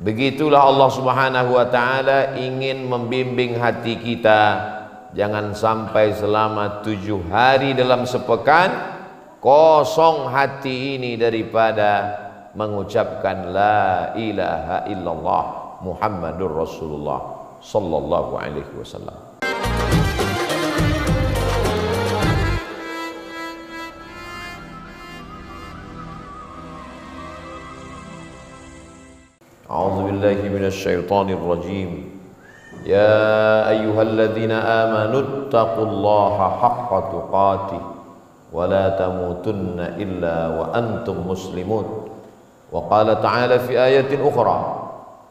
Begitulah Allah Subhanahu wa ta'ala ingin membimbing hati kita. Jangan sampai selama 7 hari dalam sepekan kosong hati ini daripada mengucapkan la ilaha illallah Muhammadur Rasulullah sallallahu alaihi wasallam. A'udzu billahi minasy syaithanir rajim. Ya ayyuhalladzina amanu taqullaha haqqa tuqatih wa la tamutunna illa wa antum muslimun. Wa qala ta'ala fi ayatin ukhra,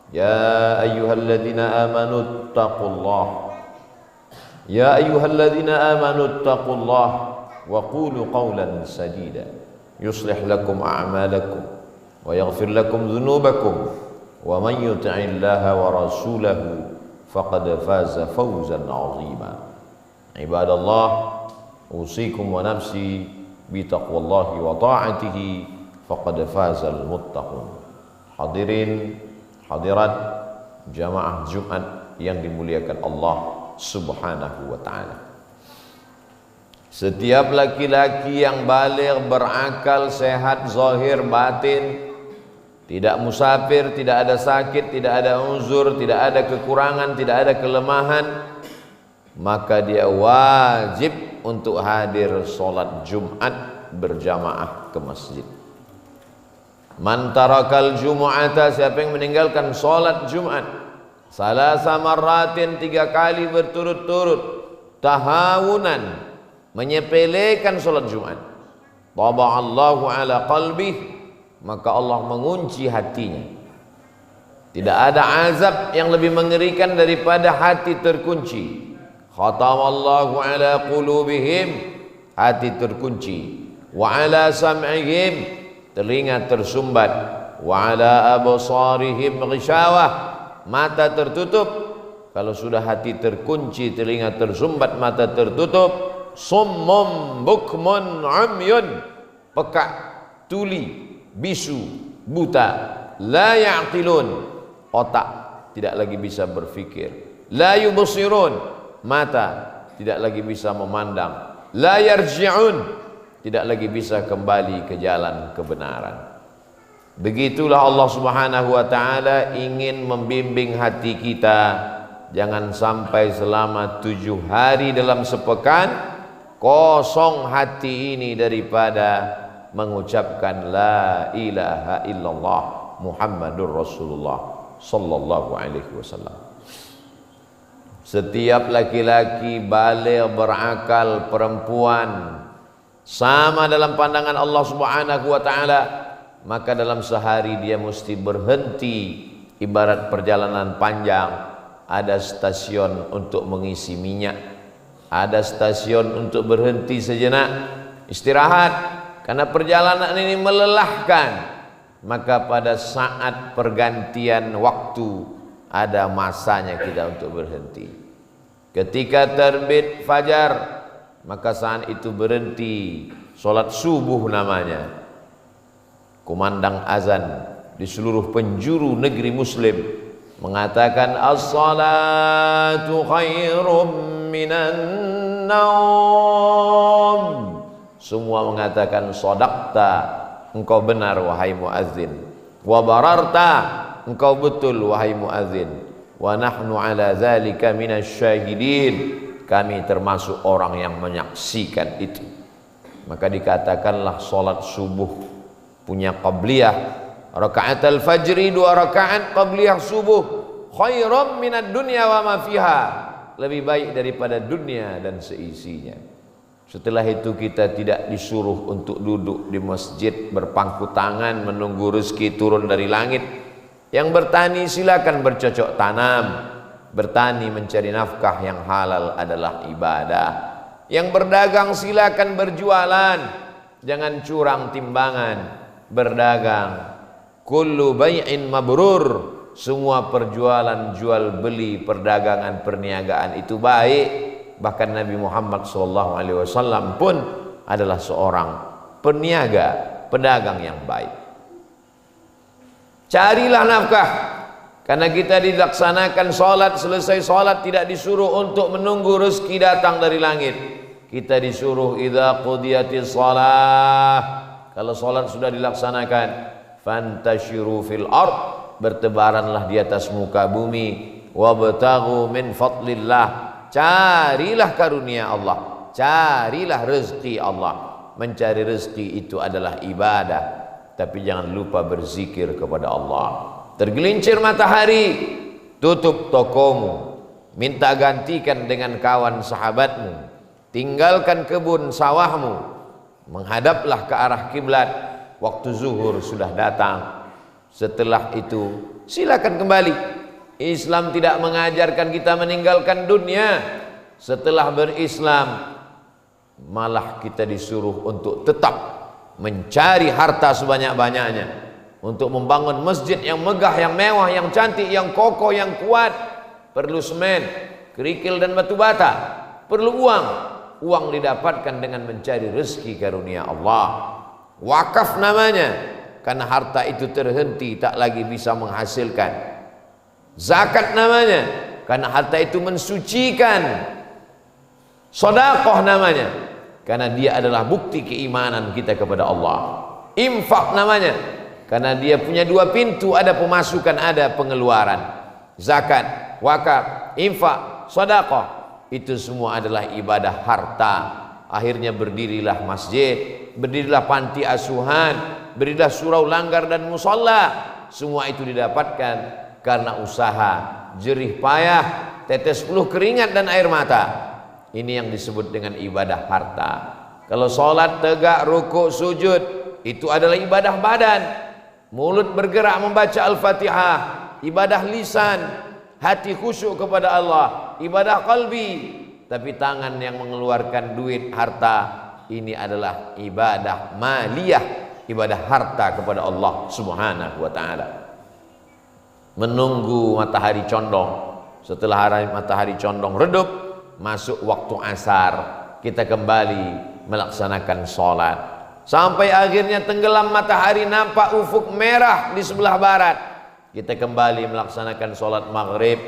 ya ayyuhalladzina amanu taqullaha ya ayyuhalladzina amanu taqullaha wa qulu qawlan sadida yuslih lakum a'malakum wa yaghfir lakum dhunubakum wa man yuti'illaha wa rasulahu faqad faza fawzan 'azima. Ibadallah, usikum wa nafsi bi taqwallahi wa ta'atihi faqad fazal muttaqun. Hadirin hadirat jamaah Jumat yang dimuliakan Allah Subhanahu wa ta'ala. Setiap laki-laki yang baligh, berakal, sehat zahir batin, tidak musafir, tidak ada sakit, tidak ada uzur, tidak ada kekurangan, tidak ada kelemahan, maka dia wajib untuk hadir sholat Jumat berjamaah ke masjid. Man tarakal jumu'ata, siapa yang meninggalkan sholat Jumat salasa marratin, 3 kali berturut-turut, tahawunan, menyepelekan sholat Jumat, taba'allahu ala qalbih, maka Allah mengunci hatinya. Tidak ada azab yang lebih mengerikan daripada hati terkunci. Khatamallahu ala qulubihim, hati terkunci. Wa ala sam'ihim, telinga tersumbat. Wa ala absarihim ghishawah, mata tertutup. Kalau sudah hati terkunci, telinga tersumbat, mata tertutup, summum bukmun umyun, pekak, tuli, bisu, buta, la ya'qilun, otak tidak lagi bisa berpikir, la yubsirun, mata tidak lagi bisa memandang, la yarji'un, tidak lagi bisa kembali ke jalan kebenaran. Begitulah Allah Subhanahu wa ta'ala ingin membimbing hati kita. Jangan sampai selama 7 hari dalam sepekan kosong hati ini daripada mengucapkan la ilaha illallah Muhammadur Rasulullah sallallahu alaihi wasallam. Setiap laki-laki baligh, berakal, perempuan sama dalam pandangan Allah Subhanahu wa ta'ala, maka dalam sehari dia mesti berhenti. Ibarat perjalanan panjang, ada stasiun untuk mengisi minyak, ada stasiun untuk berhenti sejenak istirahat, karena perjalanan ini melelahkan. Maka pada saat pergantian waktu ada masanya kita untuk berhenti. Ketika terbit fajar, maka saat itu berhenti. Sholat subuh namanya. Kumandang azan di seluruh penjuru negeri muslim mengatakan as-salatu khairum minan naum. Semua mengatakan shadaqta, engkau benar wahai muazzin, wa bararta, engkau betul wahai muazzin, wa nahnu ala dzalika minasyahidin, kami termasuk orang yang menyaksikan itu. Maka dikatakanlah salat subuh punya qabliyah, raka'atul fajri 2 rakaat qabliyah subuh, khairum minad dunya wa ma fiha, lebih baik daripada dunia dan seisinya. Setelah itu kita tidak disuruh untuk duduk di masjid berpangku tangan menunggu rezeki turun dari langit. Yang bertani silakan bercocok tanam, bertani mencari nafkah yang halal adalah ibadah. Yang berdagang silakan berjualan, jangan curang timbangan. Berdagang, kullu bai'in mabrur, semua perjualan jual beli, perdagangan, perniagaan itu baik. Bahkan Nabi Muhammad SAW pun adalah seorang peniaga, pedagang yang baik. Carilah nafkah, Karena kita dilaksanakan sholat, selesai sholat tidak disuruh untuk menunggu rezeki datang dari langit. Kita disuruh idza qudiyatis shalah, kalau sholat sudah dilaksanakan, fantashiru fil ard, bertebaranlah di atas muka bumi, wabtaghu min fadlillah, carilah karunia Allah, carilah rezeki Allah. Mencari rezeki itu adalah ibadah, tapi jangan lupa berzikir kepada Allah. Tergelincir matahari, tutup tokomu, minta gantikan dengan kawan sahabatmu, tinggalkan kebun sawahmu, menghadaplah ke arah kiblat. Waktu zuhur sudah datang. Setelah itu silakan kembali. Islam tidak mengajarkan kita meninggalkan dunia. Setelah berislam, malah kita disuruh untuk tetap mencari harta sebanyak-banyaknya, untuk membangun masjid yang megah, yang mewah, yang cantik, yang kokoh, yang kuat. Perlu semen, kerikil dan batu bata. Perlu uang. Uang didapatkan dengan mencari rezeki karunia Allah. Wakaf namanya, karena harta itu terhenti, tak lagi bisa menghasilkan. Zakat namanya, karena harta itu mensucikan. Sedekah namanya, karena dia adalah bukti keimanan kita kepada Allah. Infak namanya, karena dia punya dua pintu, ada pemasukan, ada pengeluaran. Zakat, wakaf, infak, sedekah, itu semua adalah ibadah harta. Akhirnya berdirilah masjid, berdirilah panti asuhan, berdirilah surau langgar dan musalla. Semua itu didapatkan karena usaha, jerih payah, tetes peluh keringat dan air mata. Ini yang disebut dengan ibadah harta. Kalau sholat tegak, rukuk, sujud, itu adalah ibadah badan. Mulut bergerak membaca Al-Fatihah, ibadah lisan, hati khusyuk kepada Allah, ibadah qalbi. Tapi tangan yang mengeluarkan duit, harta, ini adalah ibadah maliyah, ibadah harta kepada Allah Subhanahu wa ta'ala. Menunggu matahari condong. Setelah matahari condong redup, masuk waktu asar, kita kembali melaksanakan sholat. Sampai akhirnya tenggelam matahari, nampak ufuk merah di sebelah barat. Kita kembali melaksanakan sholat maghrib.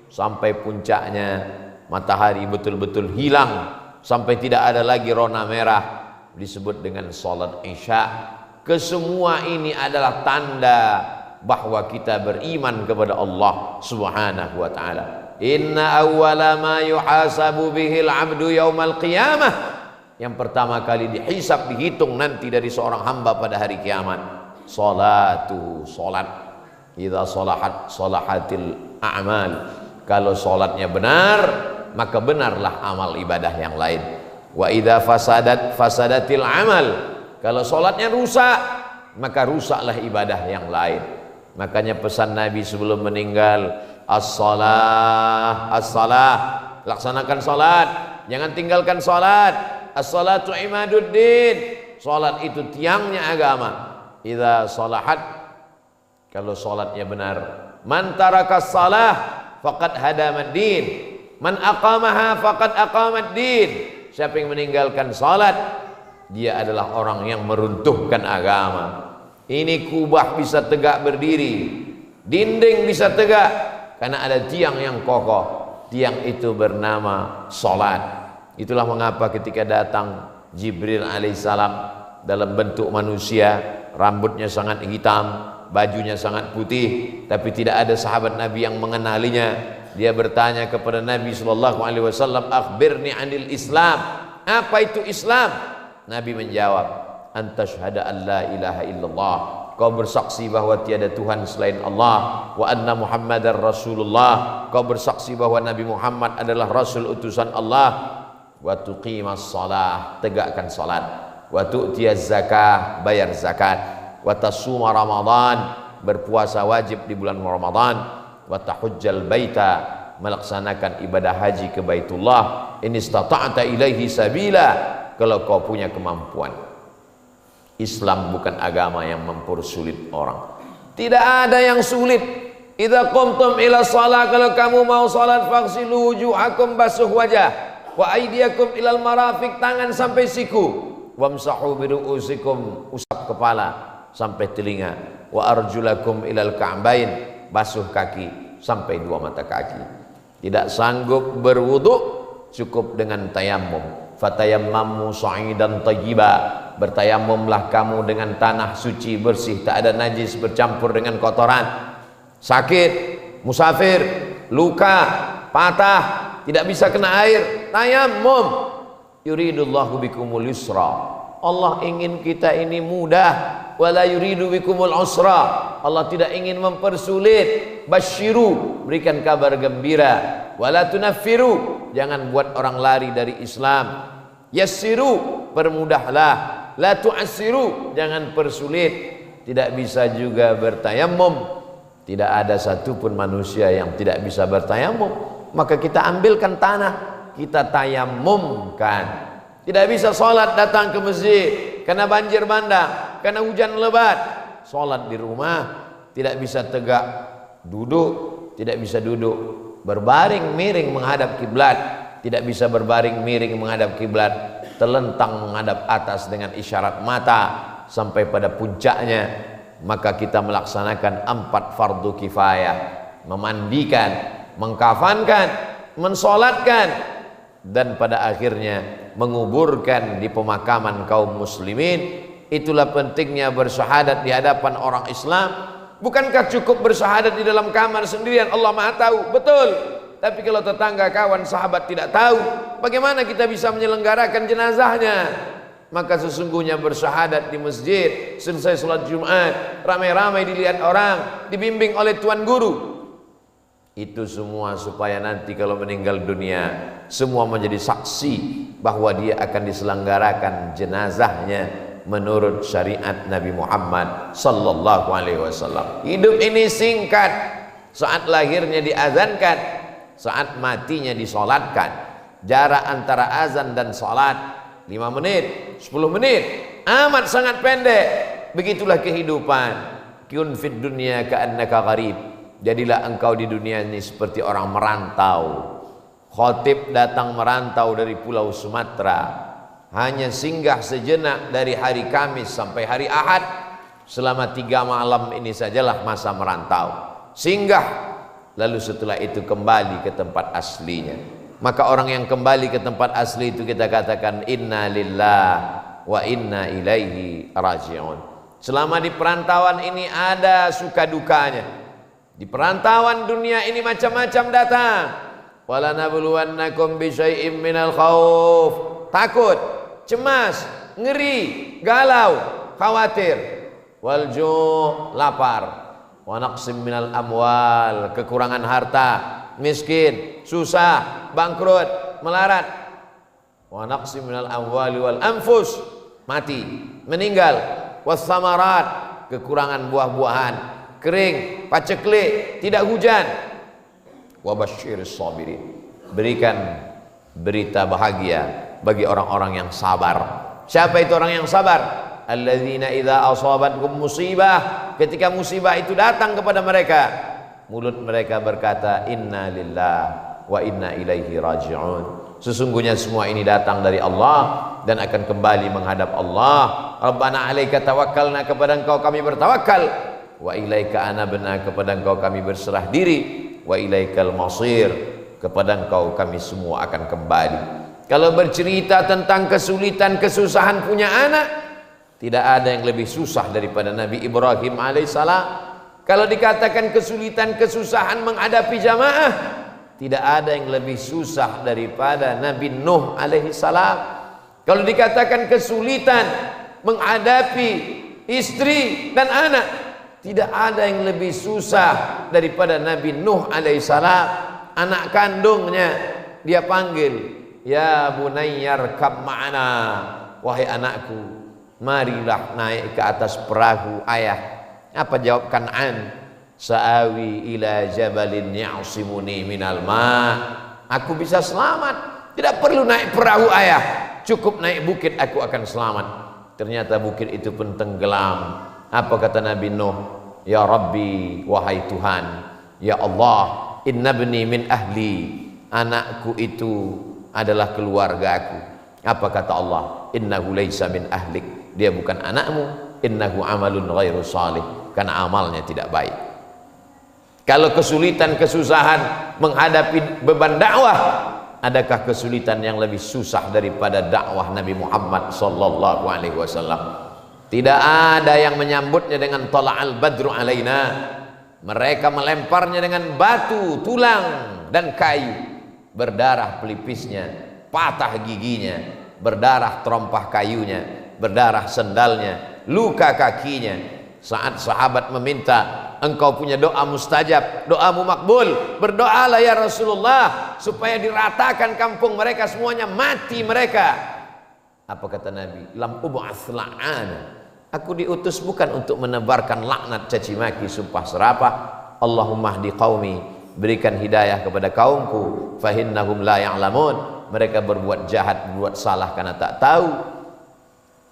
Sampai puncaknya matahari betul-betul hilang, sampai tidak ada lagi rona merah, disebut dengan sholat isya. Kesemua ini adalah tanda bahwa kita beriman kepada Allah Subhanahu wa ta'ala. Inna awwala ma yuhasabu bihil abdu yaumal qiyamah, yang pertama kali dihisab, dihitung nanti dari seorang hamba pada hari kiamat, salatu, salat. Idza salahat salahatil a'mal, kalau salatnya benar, maka benarlah amal ibadah yang lain. Wa idza fasadat fasadatil amal, kalau salatnya rusak, maka rusaklah ibadah yang lain. Makanya pesan Nabi sebelum meninggal, as-salah, as-salah, laksanakan salat, jangan tinggalkan salat. As-salatu imaduddin, salat itu tiangnya agama. Idza salahat, kalau salatnya benar, man tarakas salah faqad hadamad din, man aqamaha faqad aqamad din. Siapa yang meninggalkan salat, dia adalah orang yang meruntuhkan agama. Ini kubah bisa tegak berdiri, dinding bisa tegak, karena ada tiang yang kokoh. Tiang itu bernama salat. Itulah mengapa ketika datang Jibril alaihissalam dalam bentuk manusia, rambutnya sangat hitam, bajunya sangat putih, tapi tidak ada sahabat Nabi yang mengenalinya. Dia bertanya kepada Nabi sallallahu alaihi wasallam, "Akhbirni 'anil Islam." Apa itu Islam? Nabi menjawab, "Antashhada an la ilaha illallah." Kau bersaksi bahwa tiada Tuhan selain Allah, wa anna Muhammadar Rasulullah. Kau bersaksi bahwa Nabi Muhammad adalah Rasul utusan Allah. Wa tuqimas shalah, tegakkan salat. Wa tu'tiyaz zakah, bayar zakat. Wa tasuma Ramadan, berpuasa wajib di bulan Ramadan. Wa tahujjal baita, melaksanakan ibadah haji ke Baitullah. In istata'ta ilaihi sabila, kalau kau punya kemampuan. Islam bukan agama yang mempersulit orang. Tidak ada yang sulit. Idza qumtum ila shalah, kalau kamu mau salat, faghsilu wujuhakum, basuh wajah, wa aydiyakum ilal marafiq, tangan sampai siku, wamsahu bi ru'usikum, usap kepala sampai telinga, wa arjulakum ilal ka'bain, basuh kaki sampai 2 mata kaki. Tidak sanggup berwudu, cukup dengan tayammum. Fatayammamu sa'idan thayyiba, bertayamumlah kamu dengan tanah suci bersih, tak ada najis bercampur dengan kotoran. Sakit, musafir, luka, patah, tidak bisa kena air, tayammum. Yuridullahu bikumul yusra, Allah ingin kita ini mudah. Wala yuridu bikumul usra, Allah tidak ingin mempersulit. Basyiru, berikan kabar gembira. Wala tunaffiru, jangan buat orang lari dari Islam. Yassiru, permudahlah. La tu'assiru, jangan persulit. Tidak bisa juga bertayamum. Tidak ada satupun manusia yang tidak bisa bertayamum. Maka kita ambilkan tanah, kita tayamumkan. Tidak bisa sholat datang ke masjid karena banjir bandang, karena hujan lebat. Sholat di rumah, tidak bisa tegak duduk, tidak bisa duduk berbaring miring menghadap kiblat, tidak bisa berbaring miring menghadap kiblat, terlentang menghadap atas dengan isyarat mata sampai pada puncaknya. Maka kita melaksanakan 4 fardu kifayah: memandikan, mengkafankan, mensolatkan, dan pada akhirnya menguburkan di pemakaman kaum muslimin. Itulah pentingnya bersyahadat di hadapan orang Islam. Bukankah cukup bersyahadat di dalam kamar sendirian? Allah Maha tahu, betul. Tapi kalau tetangga, kawan, sahabat tidak tahu, bagaimana kita bisa menyelenggarakan jenazahnya? Maka sesungguhnya bersyahadat di masjid, selesai sholat Jumat, ramai-ramai dilihat orang, dibimbing oleh tuan guru, itu semua supaya nanti kalau meninggal dunia semua menjadi saksi bahwa dia akan diselenggarakan jenazahnya menurut syariat Nabi Muhammad sallallahu alaihi wasallam. Hidup ini singkat, saat lahirnya diazankan, saat matinya disolatkan. Jarak antara azan dan solat 5 menit, 10 menit, amat sangat pendek. Begitulah kehidupan. Kun fid dunya ka'annaka gharib, jadilah engkau di dunia ini seperti orang merantau. Khatib datang merantau dari pulau Sumatera, hanya singgah sejenak dari hari Kamis sampai hari Ahad. Selama 3 malam ini sajalah masa merantau. Singgah, lalu setelah itu kembali ke tempat aslinya. Maka orang yang kembali ke tempat asli itu kita katakan inna lillah wa inna ilaihi raji'un. Selama di perantauan ini ada suka dukanya. Di perantauan dunia ini macam-macam datang. Wala nabluwannakum bi syai'im minal khauf, takut, cemas, ngeri, galau, khawatir. Wal ju', lapar. Wa naqsim minal amwal, kekurangan harta, miskin, susah, bangkrut, melarat. Wa naqsim minal amwali wal anfus, mati, meninggal. Was samarat, kekurangan buah-buahan, kering, paceklik, tidak hujan. Wa basyiris sabirin, berikan berita bahagia bagi orang-orang yang sabar. Siapa itu orang yang sabar? Alladzina idza asabatkum musibah, ketika musibah itu datang kepada mereka, mulut mereka berkata inna lillah wa inna ilaihi raji'un. Sesungguhnya semua ini datang dari Allah dan akan kembali menghadap Allah. Rabbana 'alaika tawakkalna, kepada Engkau kami bertawakal. Wa ilaika anabna, kepada Engkau kami berserah diri. Wa ilaikal masir, kepada Engkau kami semua akan kembali. Kalau bercerita tentang kesulitan, kesusahan punya anak, tidak ada yang lebih susah daripada Nabi Ibrahim alaihissalam. Kalau dikatakan kesulitan, kesusahan menghadapi jamaah, tidak ada yang lebih susah daripada Nabi Nuh alaihissalam. Kalau dikatakan kesulitan menghadapi istri dan anak, tidak ada yang lebih susah daripada Nabi Nuh alaihissalam. Anak kandungnya dia panggil, ya bunayyar kab ma'ana, wahai anakku, marilah naik ke atas perahu ayah. Apa jawab Kan'an? Sa'awi ila jabalin ya'simuni minal ma', aku bisa selamat, tidak perlu naik perahu ayah, cukup naik bukit aku akan selamat. Ternyata bukit itu pun tenggelam. Apa kata Nabi Nuh? Ya Rabbi, wahai Tuhan, ya Allah, inna bni min ahli, anakku itu adalah keluargaku. Apa kata Allah? Innahu laysa min ahlik, dia bukan anakmu. Innahu amalun ghairu salih, karena amalnya tidak baik. Kalau kesulitan, kesusahan menghadapi beban dakwah, adakah kesulitan yang lebih susah daripada dakwah Nabi Muhammad sallallahu alaihi wasallam? Tidak ada yang menyambutnya dengan tala'al badru alaina. Mereka melemparnya dengan batu, tulang dan kayu. Berdarah pelipisnya, patah giginya, berdarah terompah kayunya, berdarah sendalnya, luka kakinya. Saat sahabat meminta, engkau punya doa mustajab, doamu makbul, berdoalah ya Rasulullah supaya diratakan kampung mereka semuanya mati mereka. Apa kata Nabi? Lam ub'ats la'ana. Aku diutus bukan untuk menebarkan laknat, caci maki, sumpah serapah. Allahumma hdi qaumi, berikan hidayah kepada kaumku, fahinnahum la ya'lamun. Mereka berbuat jahat, berbuat salah karena tak tahu.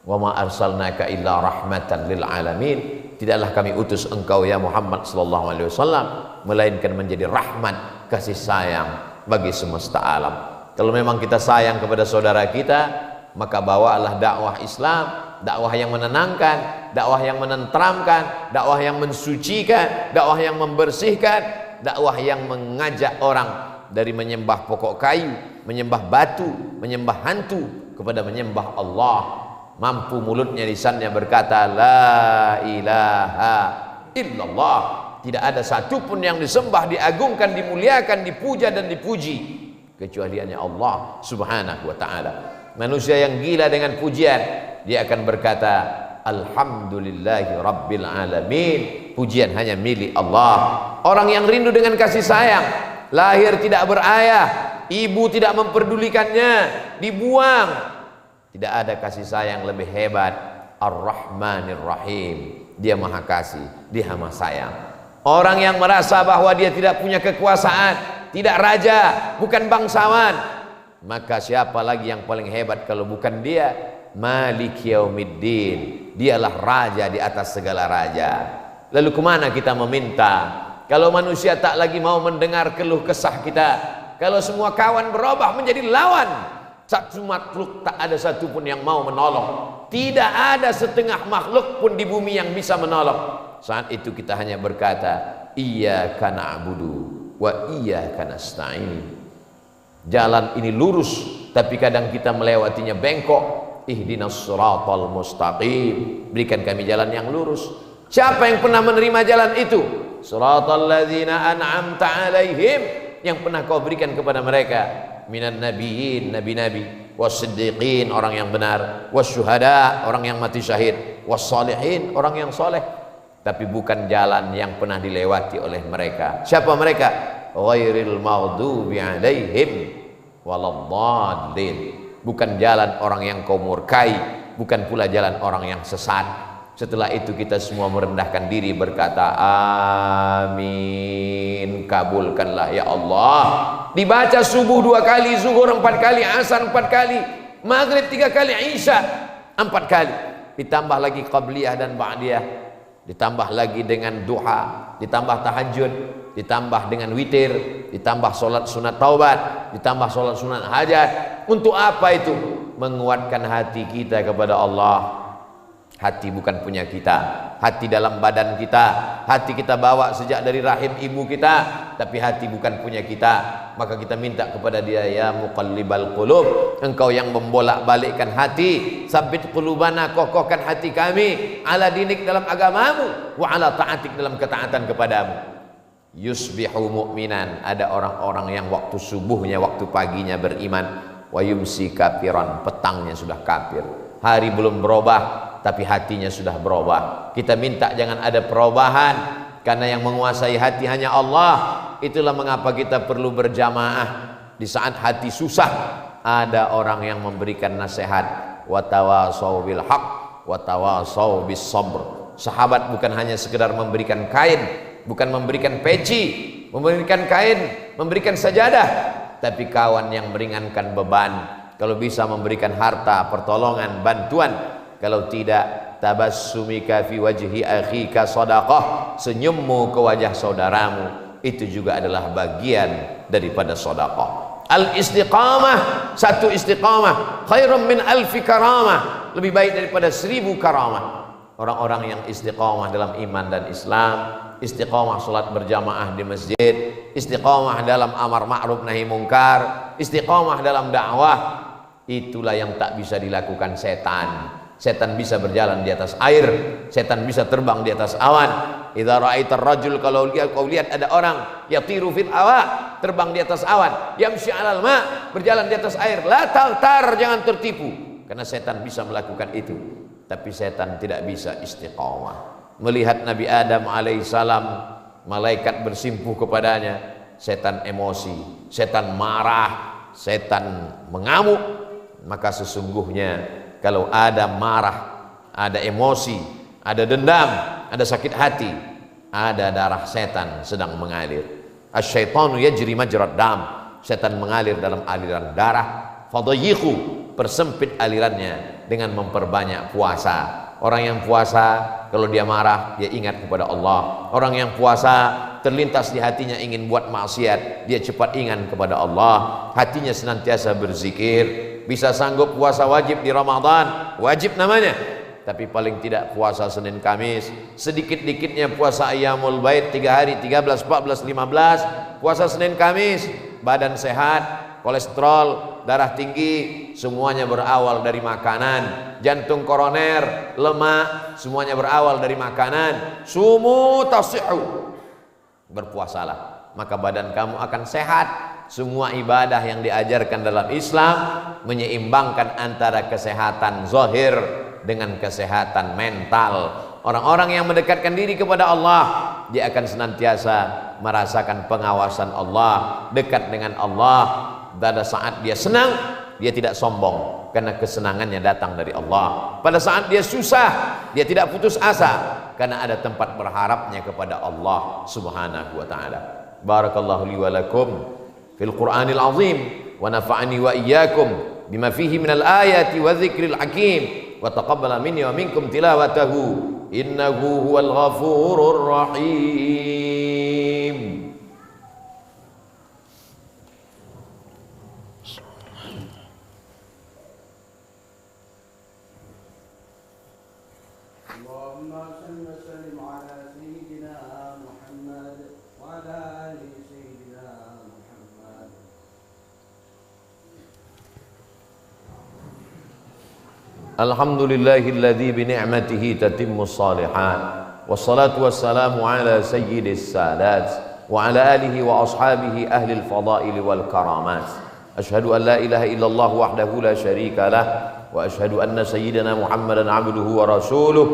Wa ma arsalnaka illa rahmatan lil alamin. Tidaklah kami utus engkau ya Muhammad sallallahu alaihi wasallam melainkan menjadi rahmat, kasih sayang bagi semesta alam. Kalau memang kita sayang kepada saudara kita, maka bawalah dakwah Islam, dakwah yang menenangkan, dakwah yang menenteramkan, dakwah yang mensucikan, dakwah yang membersihkan, dakwah yang mengajak orang dari menyembah pokok kayu, menyembah batu, menyembah hantu kepada menyembah Allah. Mampu mulutnya, lisannya berkata la ilaha illallah. Tidak ada satupun yang disembah, diagungkan, dimuliakan, dipuja dan dipuji kecuali hanya Allah subhanahu wa ta'ala. Manusia yang gila dengan pujian, dia akan berkata alhamdulillahi rabbil alamin. Pujian hanya milik Allah. Orang yang rindu dengan kasih sayang, lahir tidak berayah, ibu tidak memperdulikannya, dibuang. Tidak ada kasih sayang lebih hebat. Ar-Rahmanir Rahim. Dia maha kasih, dia maha sayang. Orang yang merasa bahwa dia tidak punya kekuasaan, tidak raja, bukan bangsawan, maka siapa lagi yang paling hebat kalau bukan dia? Malik Yaumiddin. Dialah raja di atas segala raja. Lalu kemana kita meminta? Kalau manusia tak lagi mau mendengar keluh kesah kita, kalau semua kawan berubah menjadi lawan, satu makhluk tak ada satupun yang mau menolong. Tidak ada setengah makhluk pun di bumi yang bisa menolong. Saat itu kita hanya berkata iyyaka na'budu wa iyyaka nasta'in. Jalan ini lurus, tapi kadang kita melewatinya bengkok. Ihdinas siratal mustaqim. Berikan kami jalan yang lurus. Siapa yang pernah menerima jalan itu? Siratal ladzina an'amta alaihim, yang pernah kau berikan kepada mereka. Minan nabiyyin, nabi-nabi, was-siddiqin, orang yang benar, was-syuhada, orang yang mati syahid, was-salihin, orang yang soleh. Tapi bukan jalan yang pernah dilewati oleh mereka. Siapa mereka? Ghairil maghdubi alaihim waladdallin. Bukan jalan orang yang kau murkai, bukan pula jalan orang yang sesat. Setelah itu kita semua merendahkan diri berkata amin, kabulkanlah ya Allah. Dibaca subuh 2 kali, zuhur 4 kali, asar 4 kali, maghrib 3 kali, isya 4 kali. Ditambah lagi qabliyah dan ba'diyah, ditambah lagi dengan duha, ditambah tahajud, ditambah dengan witir, ditambah solat sunat taubat, ditambah solat sunat hajat. Untuk apa itu? Menguatkan hati kita kepada Allah. Hati bukan punya kita, hati dalam badan kita, hati kita bawa sejak dari rahim ibu kita, tapi hati bukan punya kita. Maka kita minta kepada dia, ya muqallibal qulub, engkau yang membolak-balikkan hati, sabbit qulubana, kokohkan hati kami, ala dinik dalam agamamu, wa ala ta'atik dalam ketaatan kepadamu. Yusbihu mu'minan, ada orang-orang yang waktu subuhnya, waktu paginya beriman, wa yumsi kafiran, petangnya sudah kafir. Hari belum berubah tapi hatinya sudah berubah. Kita minta jangan ada perubahan, karena yang menguasai hati hanya Allah. Itulah mengapa kita perlu berjamaah. Di saat hati susah, ada orang yang memberikan nasihat. Wa tawasau bil haq wa tawasau bis sabr. Sahabat bukan hanya sekedar memberikan kain, bukan memberikan peci, memberikan kain, memberikan sajadah, tapi kawan yang meringankan beban. Kalau bisa memberikan harta, pertolongan, bantuan. Kalau tidak, tabassumika fi wajhi akhika sadaqah, senyummu ke wajah saudaramu itu juga adalah bagian daripada sedekah. Al istiqamah, satu istiqamah khairum min alfi karamah, lebih baik daripada 1000 karamah. orang-orang yang istiqomah dalam iman dan Islam, istiqomah sholat berjamaah di masjid, istiqomah dalam amar ma'ruf nahi mungkar, istiqomah dalam dakwah. Itulah yang tak bisa dilakukan setan. Setan bisa berjalan di atas air, setan bisa terbang di atas awan. Idza ra'aitar rajul, kalau kau lihat ada orang yatiru fil awa, terbang di atas awan, yamshi 'alal ma, berjalan di atas air, la taghtar, jangan tertipu, karena setan bisa melakukan itu. Tapi setan tidak bisa istiqamah. Melihat Nabi Adam alaihissalam, malaikat bersimpuh kepadanya, setan emosi, setan marah, setan mengamuk. Maka sesungguhnya kalau ada marah, ada emosi, ada dendam, ada sakit hati, ada darah setan sedang mengalir. Asyaitanu yajri majrad dam, setan mengalir dalam aliran darah. Fadayyiqu, persempit alirannya dengan memperbanyak puasa. Orang yang puasa, kalau dia marah, dia ingat kepada Allah. Orang yang puasa, terlintas di hatinya ingin buat maksiat, dia cepat ingat kepada Allah. Hatinya senantiasa berzikir. Bisa sanggup puasa wajib di Ramadan, wajib namanya. Tapi paling tidak puasa Senin Kamis, sedikit-dikitnya puasa Ayyamul Bait 3 hari, 13, 14, 15, puasa Senin Kamis, badan sehat, kolesterol, darah tinggi, semuanya berawal dari makanan. Jantung koroner, lemak, semuanya berawal dari makanan. Sumu tasihu, berpuasalah, maka badan kamu akan sehat. Semua ibadah yang diajarkan dalam Islam menyeimbangkan antara kesehatan zahir dengan kesehatan mental. Orang-orang yang mendekatkan diri kepada Allah, dia akan senantiasa merasakan pengawasan Allah, dekat dengan Allah. Pada saat dia senang, dia tidak sombong karena kesenangannya datang dari Allah. Pada saat dia susah, dia tidak putus asa karena ada tempat berharapnya kepada Allah Subhanahu wa taala. Barakallahu li wa lakum fil Qur'anil azim wa nafa'ani wa iyyakum bima fihi minal ayati wa dzikril hakim wa taqabbala minni wa minkum tilawatahu innahu huwal ghafurur rahim. Allahumma salli wa sallim ala sayyidina Muhammad wa ala ali sayyidina Muhammad. Alhamdulillahilladzi bi ni'matihi tatimmus shalihat. Wassalatu wassalamu ala sayyidis sadat wa ala alihi wa ashabihi ahli al-fadail wal karamat. Ashhadu an la ilaha illallah wahdahu la syarika lah wa ashhadu anna sayyidina Muhammadan abduhu wa rasuluh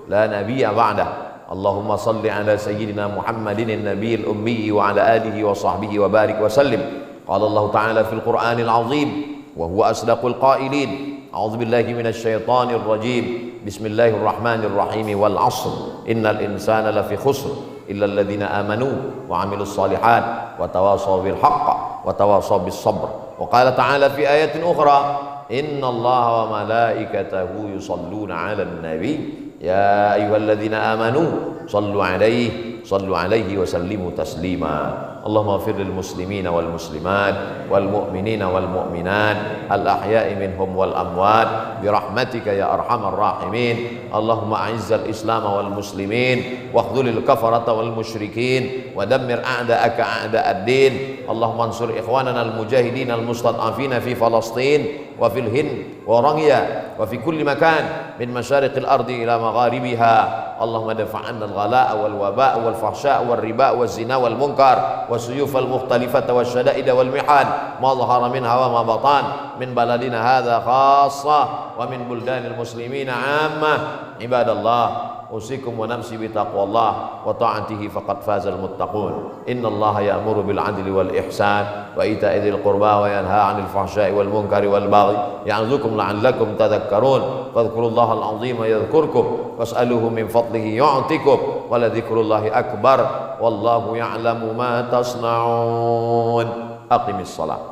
la nabiyya ba'dah. Allahumma salli ala sayyidina Muhammadin an-nabiyil ummi wa ala alihi wa sahbihi wa barik wa sallim. Qala Allah ta'ala fil Qur'anil azim wa huwa asdaqul qailin. A'udzu billahi minasy syaithanir rajim. Bismillahirrahmanir rahim. Wal 'ashr innal insana lafi khusr illa alladziina amanu wa 'amilus shalihat wa tawashaw bil haqq wa tawashaw bis sabr. Wa qala ta'ala fi ayatin ukhra innallaha wa malaikatahu yusalluna 'alan nabi ya ayyuhalladzina amanu sallu 'alaihi wa sallimu taslima. Allahumma ighfir lil muslimina wal muslimat wal mu'minina wal mu'minat al ahya'i minhum wal amwat bi rahmatika ya arhamar rahimin. Allahumma a'izzal islam wal muslimin wa khudhulil kafarata wal musyrikin wa dammir a'da'aka a'da'ad din. Allahumma ansur ikhwanana al mujahidin al mustad'afina fi Falastin wa fil Hind wa Orangya wa fi kulli makan min masyariqil ardi ila magharibiha. Allahumma dafa'anna al ghala'a wal waba'a wal fahsya'a wal riba'a wal zina wal munkar والسيوف المختلفة والشدائد والمحن ما ظهر منها وما بطن من بلدنا هذا خاصة ومن بلدان المسلمين عامة. عباد الله أوصيكم ونفسي بتقوى الله وطاعته فقد فاز المتقون. إن الله يأمر بالعدل والإحسان وإيتاء ذي القربى وينهى عن الفحشاء والمنكر والبغي يعظكم لعلكم تذكرون. فاذكروا الله العظيم يذكركم واسألوه من فضله يعطكم ولذكر الله أكبر والله يعلم ما تصنعون. أقم الصلاة.